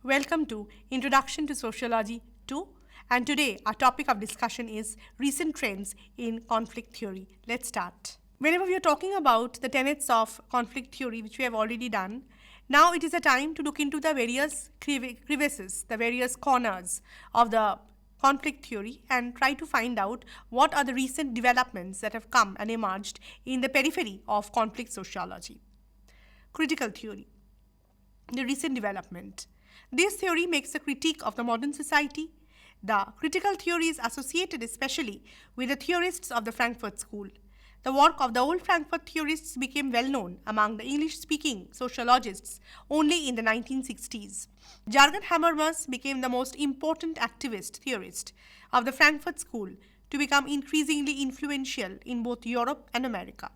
Welcome to Introduction to Sociology 2, and today our topic of discussion is recent trends in conflict theory. Let's start. Whenever we are talking about the tenets of conflict theory, which we have already done, now it is a time to look into the various crevices, the various corners of the conflict theory and try to find out what are the recent developments that have come and emerged in the periphery of conflict sociology. Critical theory, the recent development. This theory makes a critique of the modern society. The critical theory is associated especially with the theorists of the Frankfurt School. The work of the old Frankfurt theorists became well known among the English-speaking sociologists only in the 1960s. Jürgen Habermas became the most important activist theorist of the Frankfurt School to become increasingly influential in both Europe and America.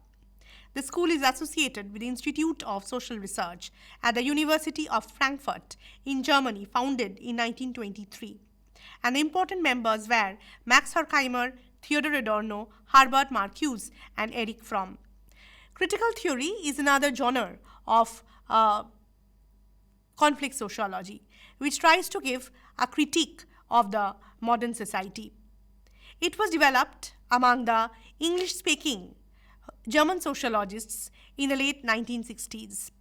The school is associated with the Institute of Social Research at the University of Frankfurt in Germany, founded in 1923. And the important members were Max Horkheimer, Theodor Adorno, Herbert Marcuse, and Erich Fromm. Critical theory is another genre of conflict sociology, which tries to give a critique of the modern society. It was developed among the English-speaking German sociologists in the late 1960s,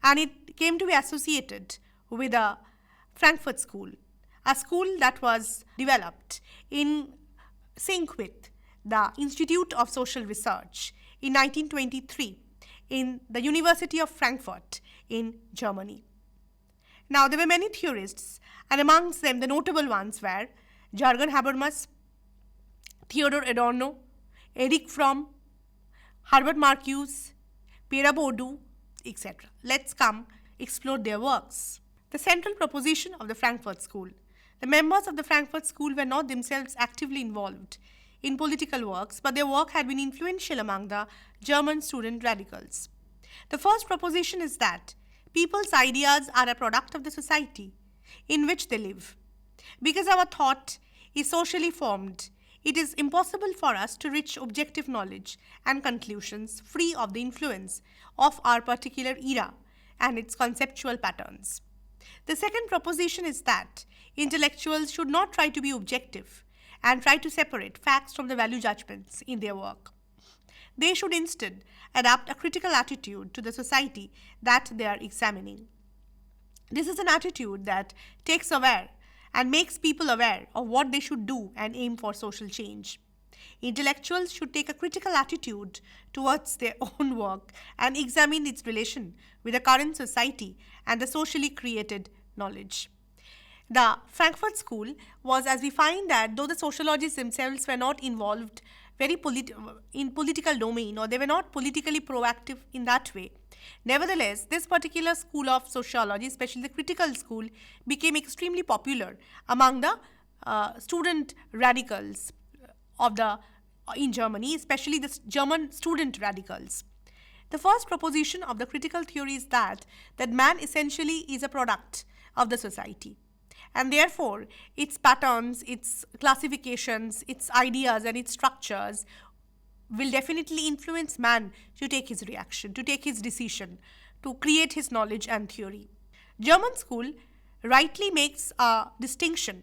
and it came to be associated with the Frankfurt School, a school that was developed in sync with the Institute of Social Research in 1923 in the University of Frankfurt in Germany. Now, there were many theorists, and amongst them the notable ones were Jürgen Habermas, Theodor Adorno, Erich Fromm, Herbert Marcuse, Pierre Bourdieu, etc. Let's come explore their works. The central proposition of the Frankfurt School. The members of the Frankfurt School were not themselves actively involved in political works, but their work had been influential among the German student radicals. The first proposition is that people's ideas are a product of the society in which they live. Because our thought is socially formed, it is impossible for us to reach objective knowledge and conclusions free of the influence of our particular era and its conceptual patterns. The second proposition is that intellectuals should not try to be objective and try to separate facts from the value judgments in their work. They should instead adapt a critical attitude to the society that they are examining. This is an attitude that takes aware and makes people aware of what they should do and aim for social change. Intellectuals should take a critical attitude towards their own work and examine its relation with the current society and the socially created knowledge. The Frankfurt School was, as we find that though the sociologists themselves were not involved in political domain, or they were not politically proactive in that way, nevertheless, this particular school of sociology, especially the critical school, became extremely popular among the student radicals in Germany, especially the German student radicals. The first proposition of the critical theory is that man essentially is a product of the society, and therefore its patterns, its classifications, its ideas and its structures will definitely influence man to take his reaction, to take his decision, to create his knowledge and theory. German school rightly makes a distinction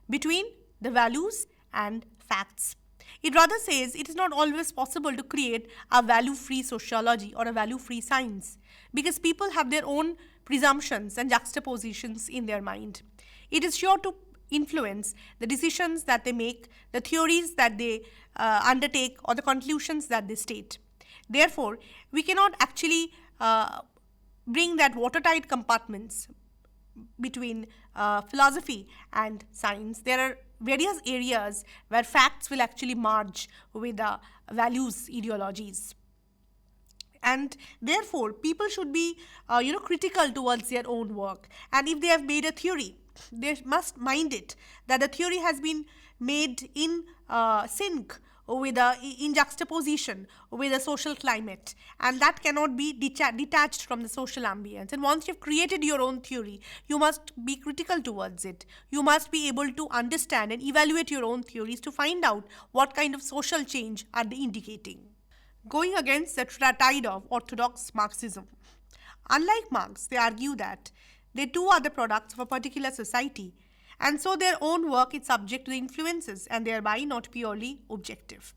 between the values and facts. It rather says it is not always possible to create a value-free sociology or a value-free science, because people have their own presumptions and juxtapositions in their mind. It is sure to influence the decisions that they make, the theories that they undertake, or the conclusions that they state. Therefore, we cannot actually bring that watertight compartments between philosophy and science. There are various areas where facts will actually merge with the values ideologies. And therefore, people should be critical towards their own work. And if they have made a theory, they must mind it that the theory has been made in sync with in juxtaposition with the social climate, and that cannot be detached from the social ambience. And once you've created your own theory, you must be critical towards it. You must be able to understand and evaluate your own theories to find out what kind of social change are they indicating. Going against the tide of orthodox Marxism. Unlike Marx, they argue that They too are the products of a particular society, and so their own work is subject to the influences and thereby not purely objective.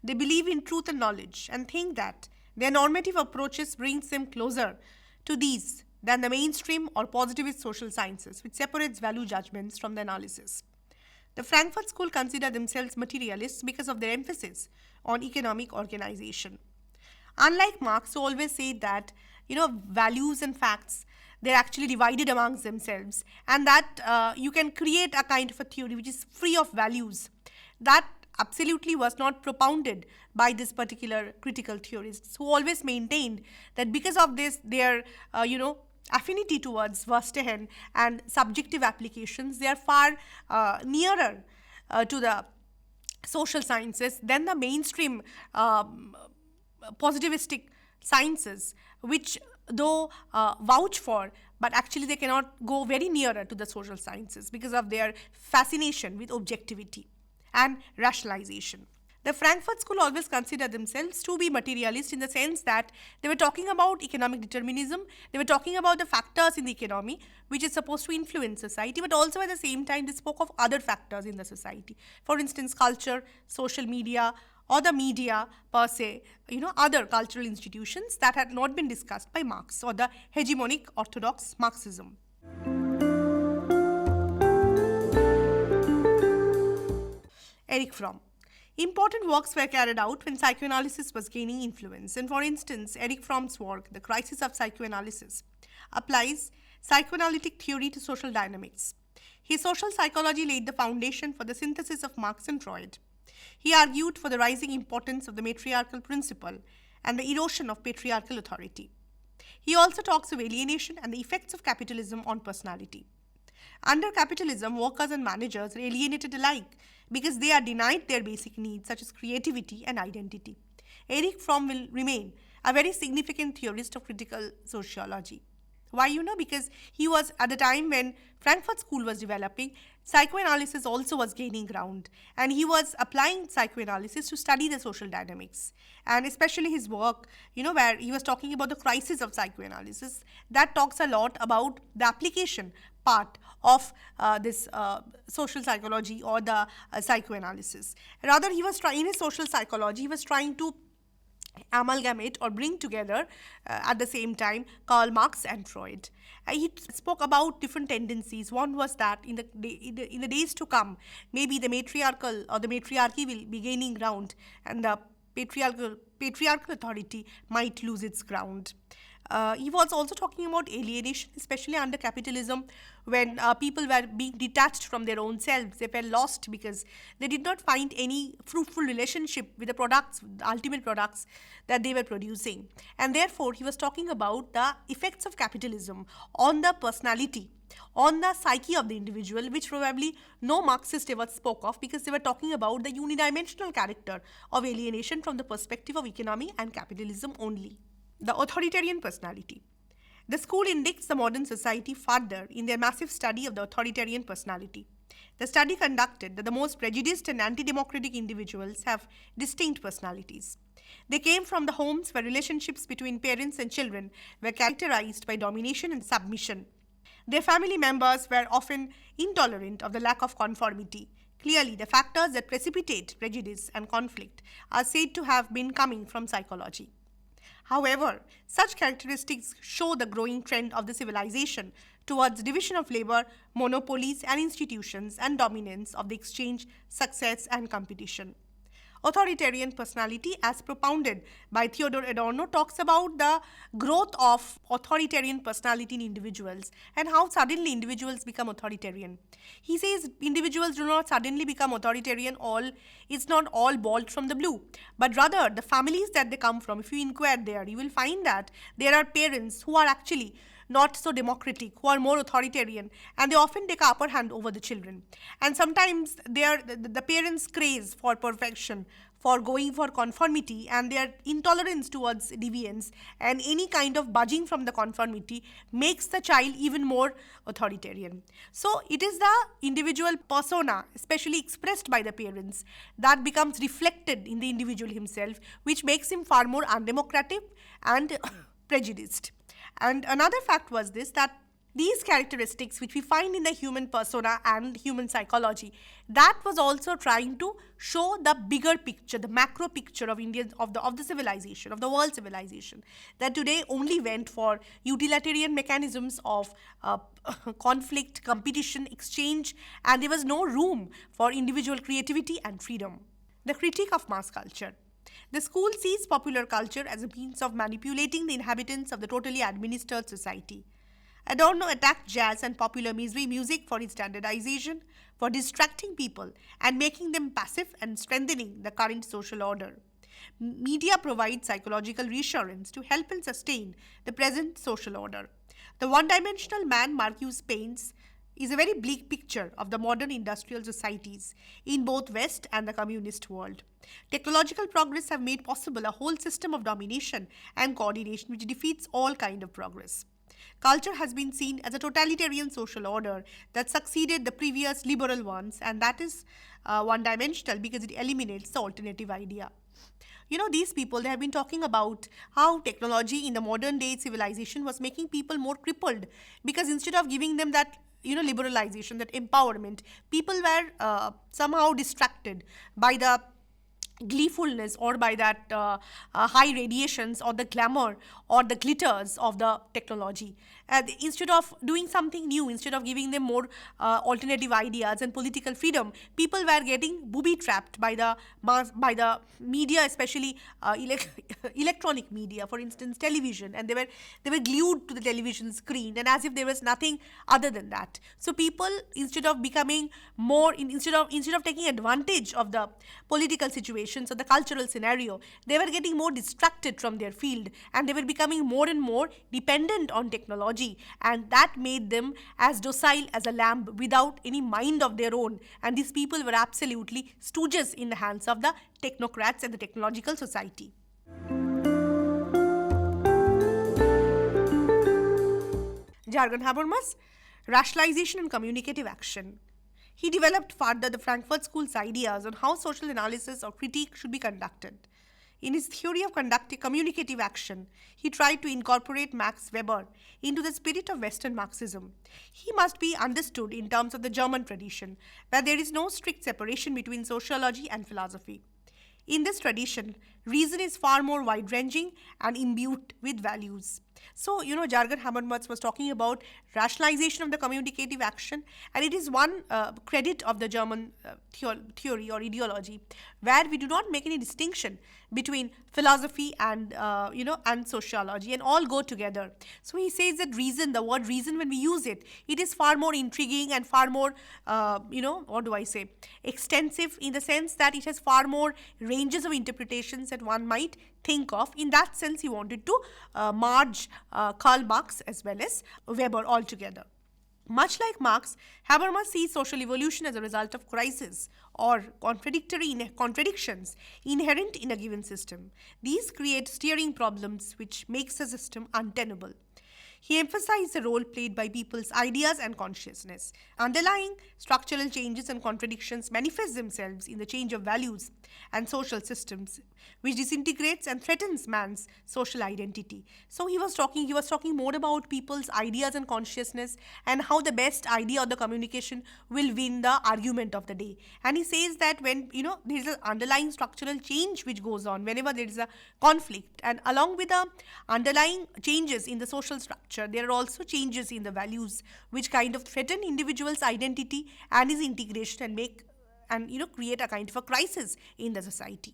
They believe in truth and knowledge and think that their normative approaches brings them closer to these than the mainstream or positivist social sciences, which separates value judgments from the analysis. The Frankfurt School consider themselves materialists because of their emphasis on economic organization. Unlike Marx, who always said that values and facts, they're actually divided amongst themselves, and that you can create a kind of a theory which is free of values. That absolutely was not propounded by this particular critical theorists, who always maintained that because of this, their affinity towards Verstehen and subjective applications, they are far nearer to the social sciences than the mainstream positivistic sciences, which though vouch for, but actually they cannot go very nearer to the social sciences because of their fascination with objectivity and rationalization. The Frankfurt School always considered themselves to be materialist in the sense that they were talking about economic determinism, they were talking about the factors in the economy which is supposed to influence society, but also at the same time they spoke of other factors in the society. For instance, culture, social media, or the media per se, other cultural institutions that had not been discussed by Marx or the hegemonic orthodox Marxism. Erich Fromm. Important works were carried out when psychoanalysis was gaining influence, and for instance, Erich Fromm's work, The Crisis of Psychoanalysis, applies psychoanalytic theory to social dynamics. His social psychology laid the foundation for the synthesis of Marx and Freud. He argued for the rising importance of the matriarchal principle and the erosion of patriarchal authority. He also talks of alienation and the effects of capitalism on personality. Under capitalism, workers and managers are alienated alike because they are denied their basic needs such as creativity and identity. Erich Fromm will remain a very significant theorist of critical sociology. Why? Because he was at the time when Frankfurt School was developing, psychoanalysis also was gaining ground, and he was applying psychoanalysis to study the social dynamics. And especially his work, where he was talking about the crisis of psychoanalysis, that talks a lot about the application part of this social psychology or the psychoanalysis. Rather, he was trying, in his social psychology, he was trying to amalgamate or bring together at the same time Karl Marx and Freud. He spoke about different tendencies. One was that in the days to come, maybe the matriarchal or the matriarchy will be gaining ground and the patriarchal authority might lose its ground. He was also talking about alienation, especially under capitalism, when people were being detached from their own selves. They felt lost because they did not find any fruitful relationship with the products, the ultimate products that they were producing. And therefore, he was talking about the effects of capitalism on the personality, on the psyche of the individual, which probably no Marxist ever spoke of, because they were talking about the unidimensional character of alienation from the perspective of economy and capitalism only. The authoritarian personality. The school indicts the modern society further in their massive study of the authoritarian personality. The study conducted that the most prejudiced and anti-democratic individuals have distinct personalities. They came from the homes where relationships between parents and children were characterized by domination and submission. Their family members were often intolerant of the lack of conformity. Clearly, the factors that precipitate prejudice and conflict are said to have been coming from psychology. However, such characteristics show the growing trend of the civilization towards division of labor, monopolies and institutions, and dominance of the exchange, success and competition. Authoritarian personality, as propounded by Theodor Adorno, talks about the growth of authoritarian personality in individuals and how suddenly individuals become authoritarian. He says individuals do not suddenly become authoritarian, it's not all bought from the blue, but rather the families that they come from. If you inquire there, you will find that there are parents who are actually not so democratic, who are more authoritarian, and they often take upper hand over the children. And sometimes the parents' craze for perfection, for going for conformity, and their intolerance towards deviance and any kind of budging from the conformity makes the child even more authoritarian. So it is the individual persona, especially expressed by the parents, that becomes reflected in the individual himself, which makes him far more undemocratic and prejudiced. And another fact was this, that these characteristics which we find in the human persona and human psychology, that was also trying to show the bigger picture, the macro picture of Indian of the civilization, of the world civilization, that today only went for utilitarian mechanisms of conflict, competition, exchange, and there was no room for individual creativity and freedom. The critique of mass culture. The school sees popular culture as a means of manipulating the inhabitants of the totally administered society. Adorno attacked jazz and popular music for its standardization, for distracting people and making them passive and strengthening the current social order. Media provides psychological reassurance to help and sustain the present social order. The one-dimensional man Marcuse paints is a very bleak picture of the modern industrial societies in both West and the communist world. Technological progress have made possible a whole system of domination and coordination which defeats all kind of progress. Culture has been seen as a totalitarian social order that succeeded the previous liberal ones, and that is one-dimensional because it eliminates the alternative idea. These people, they have been talking about how technology in the modern day civilization was making people more crippled, because instead of giving them that liberalization, that empowerment, people were somehow distracted by the gleefulness or by that high radiations or the glamour or the glitters of the technology. Instead of doing something new, instead of giving them more alternative ideas and political freedom, people were getting booby-trapped by the media, especially electronic media, for instance, television, and they were glued to the television screen, and as if there was nothing other than that. So people, instead of becoming more, instead of taking advantage of the political situations or the cultural scenario, they were getting more distracted from their field, and they were becoming more and more dependent on technology, and that made them as docile as a lamb without any mind of their own. And these people were absolutely stooges in the hands of the technocrats and the technological society. Jürgen Habermas, rationalization and communicative action. He developed further the Frankfurt School's ideas on how social analysis or critique should be conducted. In his theory of communicative action, he tried to incorporate Max Weber into the spirit of Western Marxism. He must be understood in terms of the German tradition, where there is no strict separation between sociology and philosophy. In this tradition, reason is far more wide-ranging and imbued with values. So, Jürgen Habermas was talking about rationalization of the communicative action, and it is one credit of the German theory or ideology, where we do not make any distinction between philosophy and and sociology, and all go together. So he says that reason, the word reason, when we use it, it is far more intriguing and far more extensive, in the sense that it has far more ranges of interpretations that one might think of. In that sense, he wanted to merge Karl Marx as well as Weber altogether. Much like Marx, Habermas sees social evolution as a result of crisis or contradictions inherent in a given system. These create steering problems which makes the system untenable. He emphasized the role played by people's ideas and consciousness. Underlying structural changes and contradictions manifest themselves in the change of values and social systems, which disintegrates and threatens man's social identity. So he was talking more about people's ideas and consciousness, and how the best idea or the communication will win the argument of the day. And he says that when there is an underlying structural change which goes on, whenever there is a conflict, and along with the underlying changes in the social structure, there are also changes in the values which kind of threaten individual's identity and his integration and create a kind of a crisis in the society.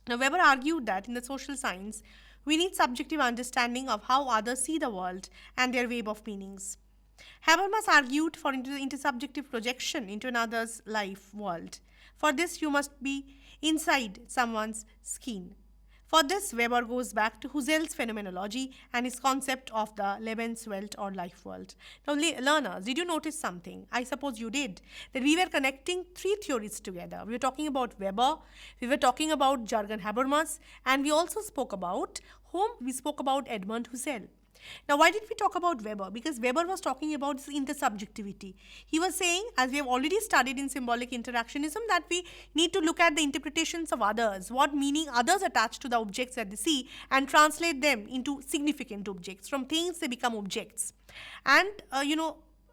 Now, Weber argued that in the social science, we need subjective understanding of how others see the world and their web of meanings. Habermas argued for intersubjective projection into another's life world. For this, you must be inside someone's skin. For this, Weber goes back to Husserl's phenomenology and his concept of the Lebenswelt or life world. Now, learners, did you notice something? I suppose you did. That we were connecting three theories together. We were talking about Weber, we were talking about Jürgen Habermas, and we also spoke about whom? We spoke about Edmund Husserl. Now, why did we talk about Weber? Because Weber was talking about this intersubjectivity. He was saying, as we have already studied in symbolic interactionism, that we need to look at the interpretations of others, what meaning others attach to the objects that they see, and translate them into significant objects. From things, they become objects. And,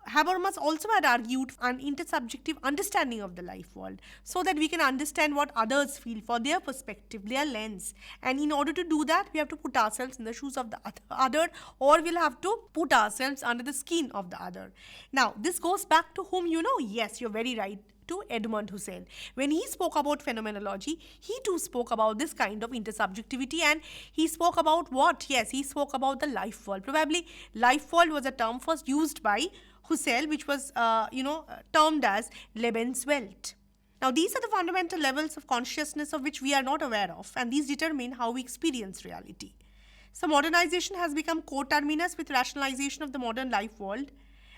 Habermas also had argued an intersubjective understanding of the life world so that we can understand what others feel for their perspective, their lens. And in order to do that, we have to put ourselves in the shoes of the other, or we'll have to put ourselves under the skin of the other. Now, this goes back to whom you know. Yes, you're very right, to Edmund Husserl. When he spoke about phenomenology, he too spoke about this kind of intersubjectivity, and he spoke about what? Yes, he spoke about the life world. Probably life world was a term first used by Husserl, which was, termed as Lebenswelt. Now, these are the fundamental levels of consciousness of which we are not aware of, and these determine how we experience reality. So, modernization has become coterminous with rationalization of the modern life world,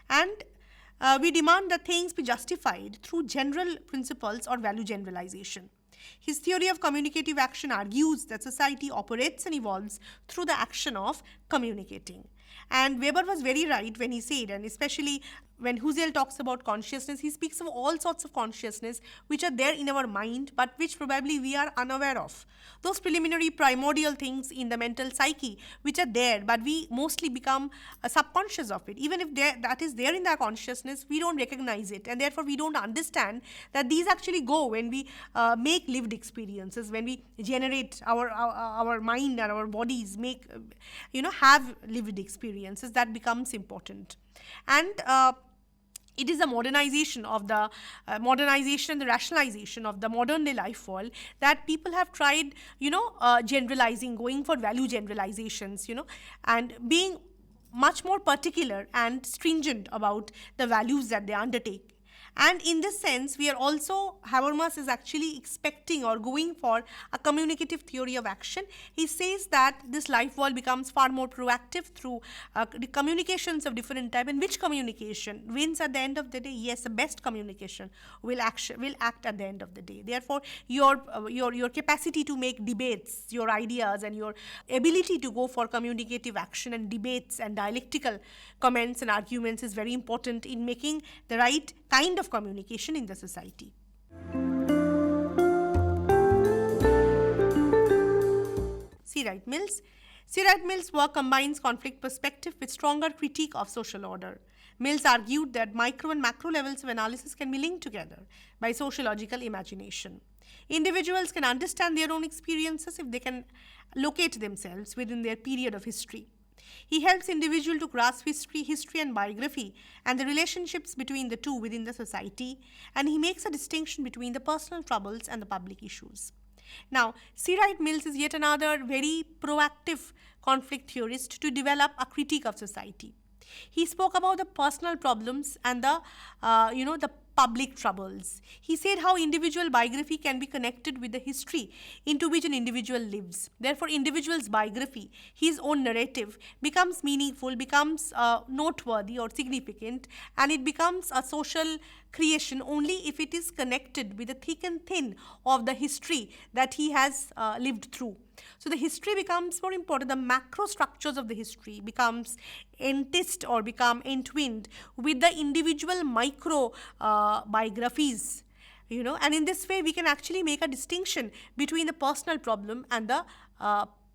and we demand that things be justified through general principles or value generalization. His theory of communicative action argues that society operates and evolves through the action of communicating. And Weber was very right when he said, and especially when Husserl talks about consciousness, he speaks of all sorts of consciousness which are there in our mind, but which probably we are unaware of. Those preliminary primordial things in the mental psyche which are there, but we mostly become subconscious of it. Even if that is there in our consciousness, we don't recognize it, and therefore we don't understand that these actually go when we make lived experiences, when we generate our mind and our bodies make, have lived experiences. That becomes important. And it is the modernization, the rationalization of the modern day life world that people have tried, generalizing, going for value generalizations, and being much more particular and stringent about the values that they undertake. And in this sense, we are also, Habermas is actually expecting or going for a communicative theory of action. He says that this life world becomes far more proactive through the communications of different type. And which communication wins at the end of the day? Yes, the best communication will act at the end of the day. Therefore, your capacity to make debates, your ideas, and your ability to go for communicative action and debates and dialectical comments and arguments is very important in making the right kind of communication in the society. C. Wright Mills. C. Wright Mills' work combines conflict perspective with stronger critique of social order. Mills argued that micro and macro levels of analysis can be linked together by sociological imagination. Individuals can understand their own experiences if they can locate themselves within their period of history. He helps individuals to grasp history and biography and the relationships between the two within the society, and he makes a distinction between the personal troubles and the public issues. Now, C. Wright Mills is yet another very proactive conflict theorist to develop a critique of society. He spoke about the personal problems and the public troubles. He said how individual biography can be connected with the history into which an individual lives. Therefore, individual's biography, his own narrative, becomes meaningful, becomes noteworthy or significant, and it becomes a social creation only if it is connected with the thick and thin of the history that he has lived through. So the history becomes more important. The macro structures of the history becomes enticed or become entwined with the individual micro biographies, and in this way we can actually make a distinction between the personal problem and the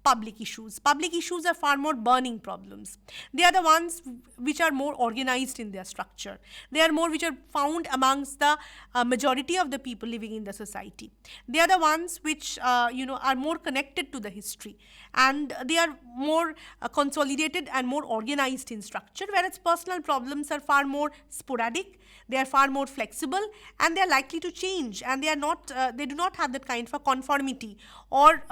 public issues. Public issues are far more burning problems. They are the ones which are more organized in their structure. They are more which are found amongst the majority of the people living in the society. They are the ones which are more connected to the history, and they are more consolidated and more organized in structure, whereas personal problems are far more sporadic. They are far more flexible, and they are likely to change, and they are not. They do not have that kind of a conformity or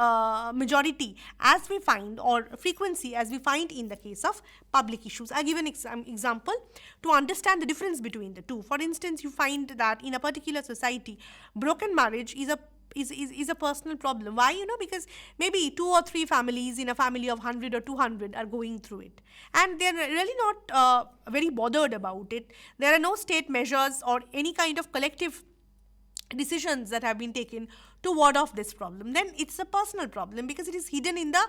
majority as we find, or frequency as we find in the case of public issues. I give an example to understand the difference between the two. For instance, you find that in a particular society, broken marriage is a personal problem. Why? Because maybe 2 or 3 families in a family of 100 or 200 are going through it, and they're really not very bothered about it. There are no state measures or any kind of collective decisions that have been taken to ward off this problem, then it's a personal problem because it is hidden in the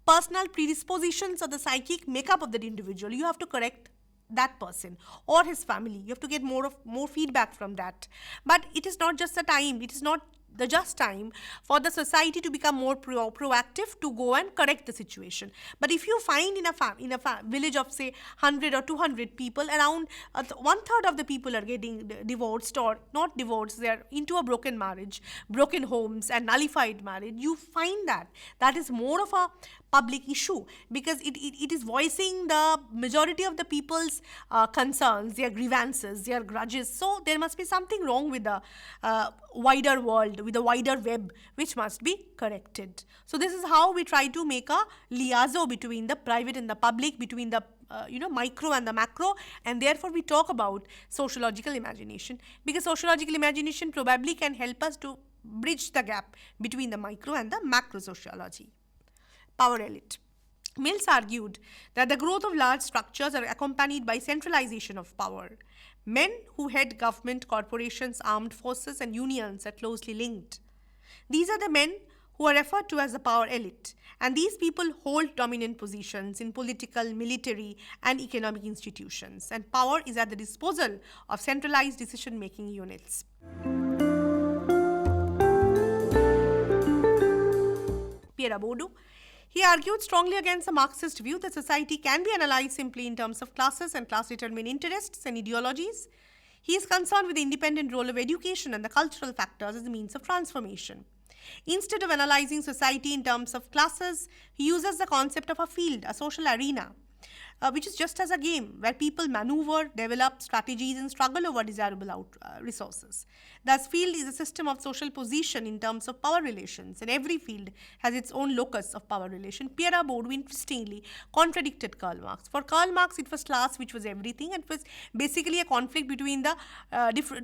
personal predispositions or the psychic makeup of that individual. You have to correct that person or his family. You have to get more feedback from that. But it is not just the time, it is not the just time for the society to become more proactive to go and correct the situation. But if you find in a village of say 100 or 200 people, around one third of the people are getting divorced, or not divorced, they are into a broken marriage, broken homes and nullified marriage, you find that is more of a public issue because it is voicing the majority of the people's concerns, their grievances, their grudges. So there must be something wrong with the wider world, with the wider web, which must be corrected. So this is how we try to make a liaison between the private and the public, between the micro and the macro, and therefore we talk about sociological imagination, because sociological imagination probably can help us to bridge the gap between the micro and the macro sociology. Power elite. Mills argued that the growth of large structures are accompanied by centralization of power. Men who head government, corporations, armed forces, and unions are closely linked. These are the men who are referred to as the power elite, and these people hold dominant positions in political, military, and economic institutions, and power is at the disposal of centralized decision-making units. Pierre Bourdieu. He argued strongly against the Marxist view that society can be analyzed simply in terms of classes and class-determined interests and ideologies. He is concerned with the independent role of education and the cultural factors as a means of transformation. Instead of analyzing society in terms of classes, he uses the concept of a field, a social arena, which is just as a game where people maneuver, develop strategies, and struggle over desirable resources. Thus, field is a system of social position in terms of power relations, and every field has its own locus of power relation. Pierre Bourdieu, interestingly, contradicted Karl Marx. For Karl Marx, it was class which was everything, and it was basically a conflict between the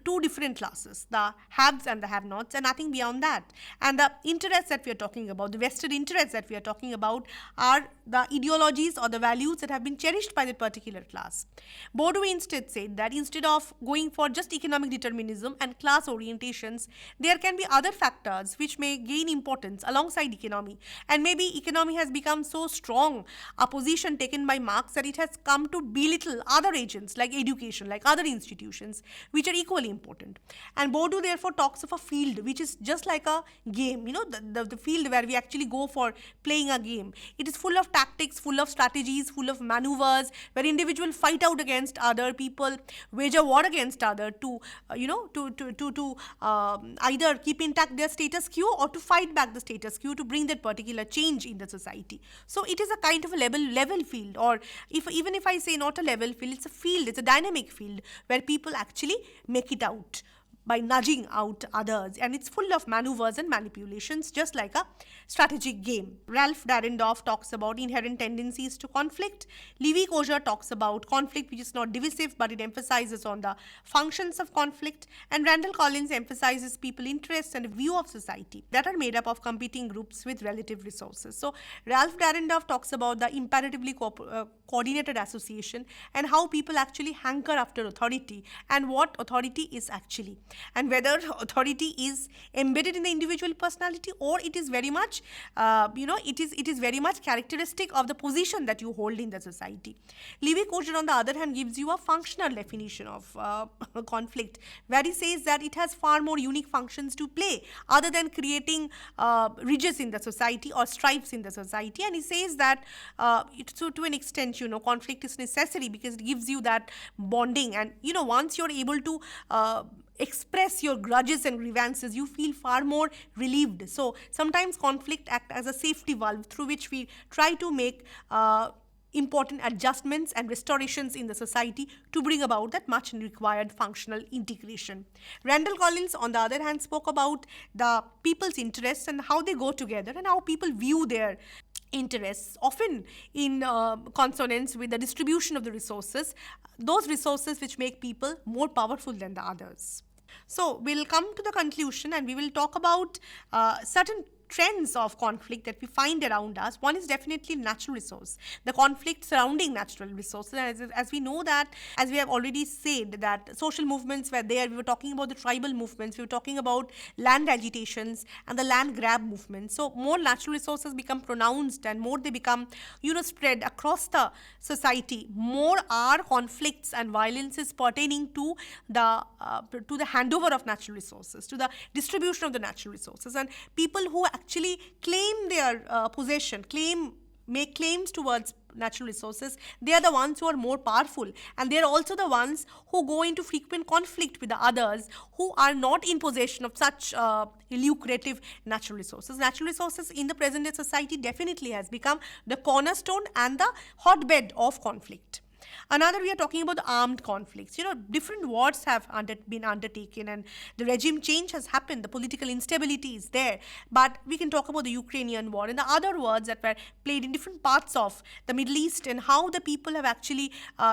two different classes, the haves and the have-nots, and nothing beyond that. And the interests that we are talking about, the vested interests that we are talking about, are the ideologies or the values that have been cherished by that particular class. Bourdieu instead said that instead of going for just economic determinism and class orientations, there can be other factors which may gain importance alongside economy. And maybe economy has become so strong a position taken by Marx that it has come to belittle other agents like education, like other institutions, which are equally important. And Bourdieu therefore talks of a field which is just like a game, the field where we actually go for playing a game. It is full of tactics, full of strategies, full of maneuvers, where individuals fight out against other people, wage a war against other to either keep intact their status quo or to fight back the status quo to bring that particular change in the society. So it is a kind of a level field, or even if I say not a level field, it's a field, it's a dynamic field where people actually make it out by nudging out others, and it's full of maneuvers and manipulations, just like a strategic game. Ralph Dahrendorf talks about inherent tendencies to conflict. Levi Kosher talks about conflict which is not divisive, but it emphasizes on the functions of conflict. And Randall Collins emphasizes people interests and a view of society that are made up of competing groups with relative resources. So Ralph Dahrendorf talks about the imperatively coordinated association and how people actually hanker after authority and what authority is actually, and whether authority is embedded in the individual personality or it is very much it is very much characteristic of the position that you hold in the society. Levi Kosher, on the other hand, gives you a functional definition of conflict, where he says that it has far more unique functions to play other than creating ridges in the society or stripes in the society. And he says that so to an extent, conflict is necessary because it gives you that bonding, and once you're able to express your grudges and grievances, you feel far more relieved. So sometimes conflict acts as a safety valve through which we try to make important adjustments and restorations in the society to bring about that much required functional integration. Randall Collins, on the other hand, spoke about the people's interests and how they go together and how people view their interests, often in consonance with the distribution of the resources, those resources which make people more powerful than the others. So we'll come to the conclusion and we will talk about certain trends of conflict that we find around us, one is definitely natural resource, the conflict surrounding natural resources. As we know that, as we have already said, that social movements were there. We were talking about the tribal movements, we were talking about land agitations and the land grab movement. So more natural resources become pronounced and more they become, spread across the society, more are conflicts and violences pertaining to the handover of natural resources, to the distribution of the natural resources, and people who actually claim their possession, make claims towards natural resources, they are the ones who are more powerful, and they are also the ones who go into frequent conflict with the others who are not in possession of such lucrative natural resources. Natural resources in the present day society definitely has become the cornerstone and the hotbed of conflict. Another, we are talking about the armed conflicts. Different wars have been undertaken and the regime change has happened. The political instability is there. But we can talk about the Ukrainian war and the other wars that were played in different parts of the Middle East, and how the people have actually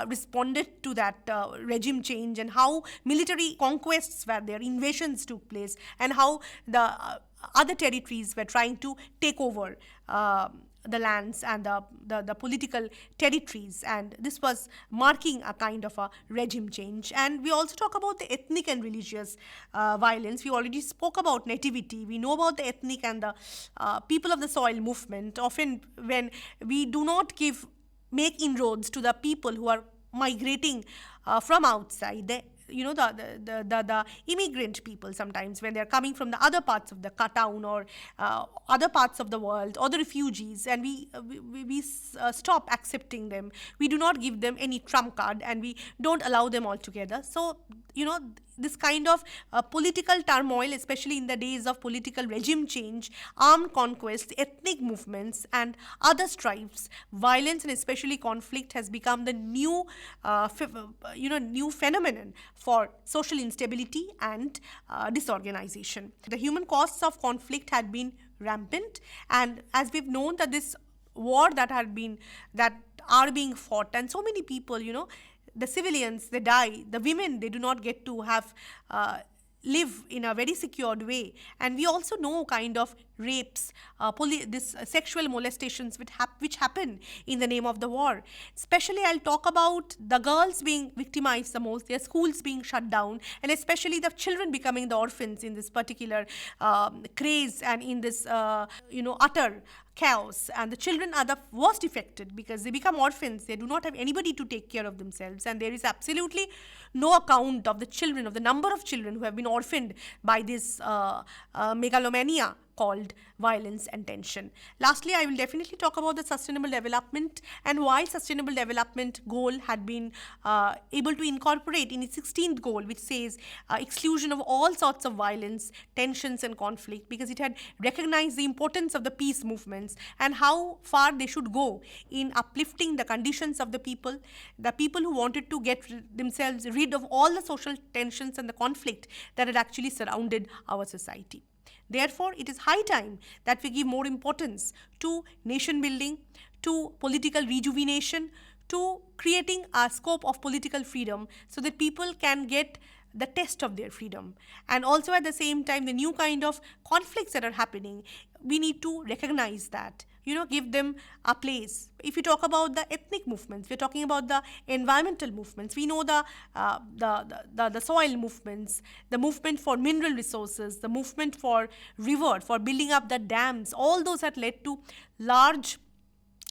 responded to that regime change, and how military conquests were there, invasions took place, and how the other territories were trying to take over the lands and the political territories, and this was marking a kind of a regime change. And we also talk about the ethnic and religious violence. We already spoke about nativity. We know about the ethnic and the people of the soil movement. Often when we do not make inroads to the people who are migrating from outside, the immigrant people, sometimes when they're coming from the other parts of the town or other parts of the world, or the refugees, and we stop accepting them, we do not give them any trump card, and we don't allow them altogether. So this kind of political turmoil, especially in the days of political regime change, armed conquests, ethnic movements, and other strifes, violence and especially conflict has become the new phenomenon for social instability and disorganization. The human costs of conflict had been rampant, and as we've known that this war that are being fought, and so many people, the civilians, they die, the women, they do not get to have live in a very secured way, and we also know kind of rapes, this sexual molestations which happen in the name of the war. Especially I'll talk about the girls being victimized the most, their schools being shut down, and especially the children becoming the orphans in this particular craze and in this utter chaos. And the children are the worst affected because they become orphans. They do not have anybody to take care of themselves, and there is absolutely no account of the children, of the number of children who have been orphaned by this megalomania called violence and tension. Lastly, I will definitely talk about the sustainable development and why sustainable development goal had been able to incorporate in its 16th goal, which says exclusion of all sorts of violence, tensions and conflict, because it had recognized the importance of the peace movements and how far they should go in uplifting the conditions of the people who wanted to get themselves rid of all the social tensions and the conflict that had actually surrounded our society. Therefore, it is high time that we give more importance to nation building, to political rejuvenation, to creating a scope of political freedom so that people can get the test of their freedom. And also at the same time, the new kind of conflicts that are happening, we need to recognize that, give them a place. If we talk about the ethnic movements, we're talking about the environmental movements. We know the soil movements, the movement for mineral resources, the movement for river, for building up the dams. All those had led to large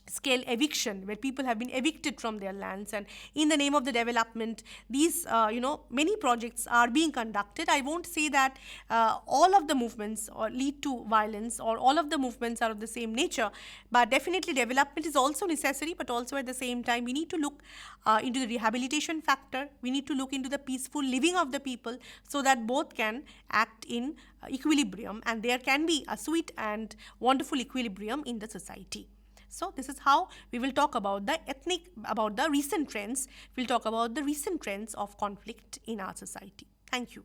scale eviction, where people have been evicted from their lands, and in the name of the development, these many projects are being conducted. I won't say that all of the movements or lead to violence, or all of the movements are of the same nature, but definitely development is also necessary, but also at the same time we need to look into the rehabilitation factor. We need to look into the peaceful living of the people so that both can act in equilibrium, and there can be a sweet and wonderful equilibrium in the society. So this is how we will talk about the recent trends. We'll talk about the recent trends of conflict in our society. Thank you.